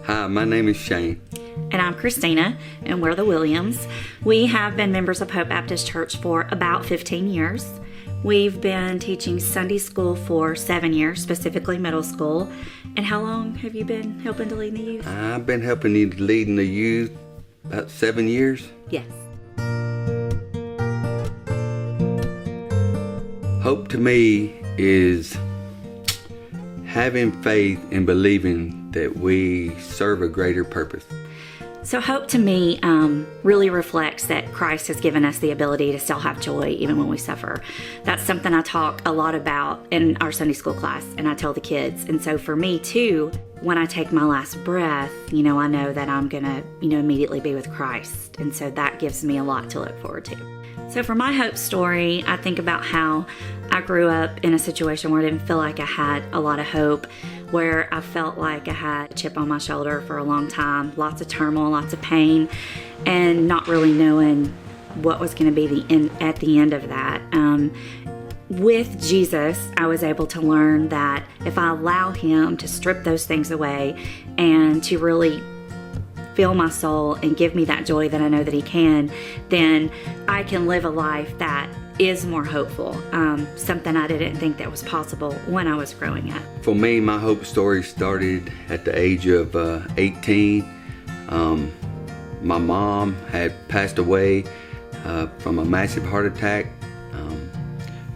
Hi, my name is Shane. And I'm Christina, and we're the Williams. We have been members of Hope Baptist Church for about 15 years. We've been teaching Sunday school for 7 years, specifically middle school. And how long have you been helping to lead the youth? I've been helping you leading the youth about 7 years. Yes. Hope to me is having faith and believing that we serve a greater purpose. So hope to me really reflects that Christ has given us the ability to still have joy even when we suffer. That's something I talk a lot about in our Sunday school class, and I tell the kids. And so for me too, when I take my last breath, I know that I'm gonna, immediately be with Christ. And so that gives me a lot to look forward to. So for my hope story, I think about how I grew up in a situation where I didn't feel like I had a lot of hope, where I felt like I had a chip on my shoulder for a long time, lots of turmoil, lots of pain, and not really knowing what was going to be at the end of that. With Jesus, I was able to learn that if I allow Him to strip those things away and to really fill my soul and give me that joy that I know that He can, then I can live a life that is more hopeful, something I didn't think that was possible when I was growing up. For me, my hope story started at the age of 18. My mom had passed away from a massive heart attack.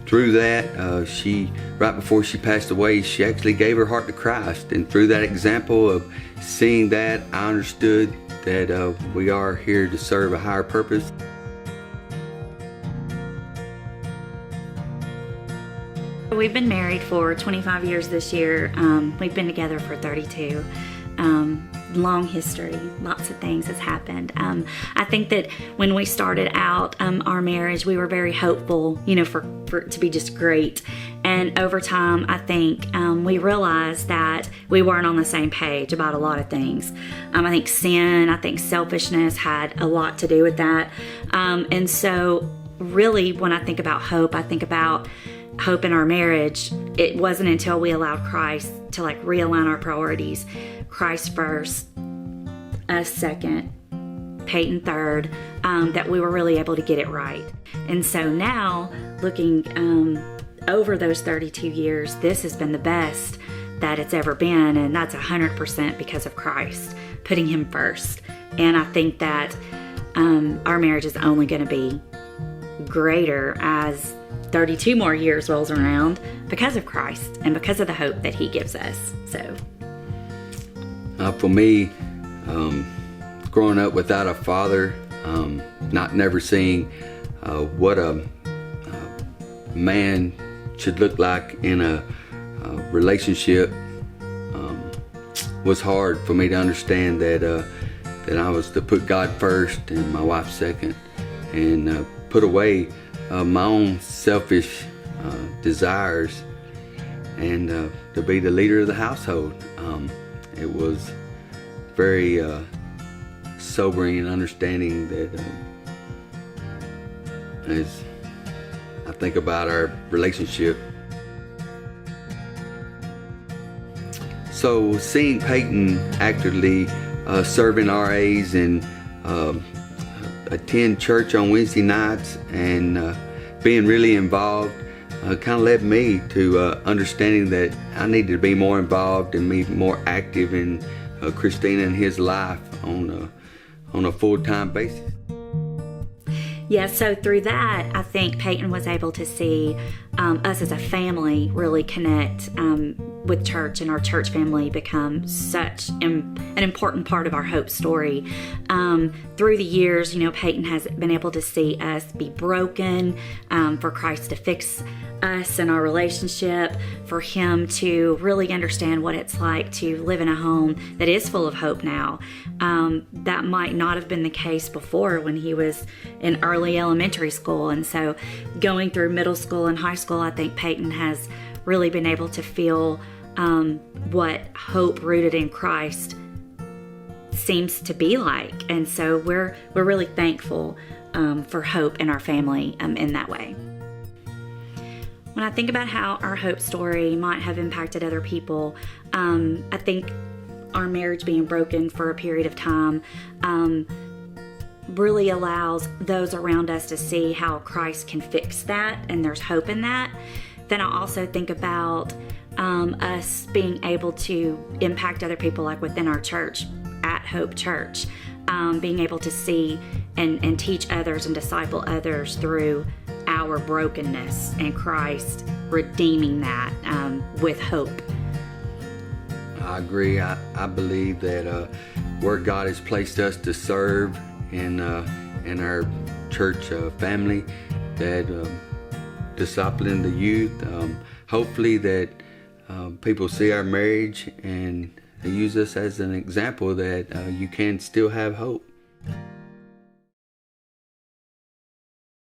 Through that, right before she passed away, she actually gave her heart to Christ. And through that example of seeing that, I understood that we are here to serve a higher purpose. We've been married for 25 years this year. We've been together for 32. Long history, lots of things has happened. I think that when we started out our marriage, we were very hopeful, for it to be just great. And over time, I think we realized that we weren't on the same page about a lot of things. I think sin, I think selfishness had a lot to do with that. And so really, when I think about hope, I think about hope in our marriage. It wasn't until we allowed Christ to realign our priorities. Christ first, us second, Peyton third, that we were really able to get it right. And so now, looking over those 32 years, this has been the best that it's ever been, and that's 100% because of Christ, putting Him first. And I think that our marriage is only going to be greater as 32 more years rolls around because of Christ and because of the hope that He gives us. So, for me, growing up without a father, never seeing what a man should look like in a relationship, was hard for me to understand that I was to put God first and my wife second, and put away my own selfish desires, and to be the leader of the household. It was very sobering and understanding that as I think about our relationship. So seeing Peyton actively serving RAs and attend church on Wednesday nights and being really involved kind of led me to understanding that I needed to be more involved and be more active in Christina and his life on a full-time basis. Yeah, so through that, I think Peyton was able to see us as a family really connect with church, and our church family become such an important part of our hope story. Through the years, Peyton has been able to see us be broken, for Christ to fix us and our relationship, for Him to really understand what it's like to live in a home that is full of hope now. That might not have been the case before when he was in early elementary school. And so going through middle school and high school, I think Peyton has really been able to feel what hope rooted in Christ seems to be like. And so we're really thankful for hope in our family in that way. When I think about how our hope story might have impacted other people, I think our marriage being broken for a period of time really allows those around us to see how Christ can fix that, and there's hope in that. Then I also think about us being able to impact other people, like within our church, at Hope Church, being able to see and teach others and disciple others through our brokenness, and Christ redeeming that with hope. I agree. I believe that where God has placed us to serve in our church family, that discipling the youth, hopefully that people see our marriage and use us as an example that you can still have hope.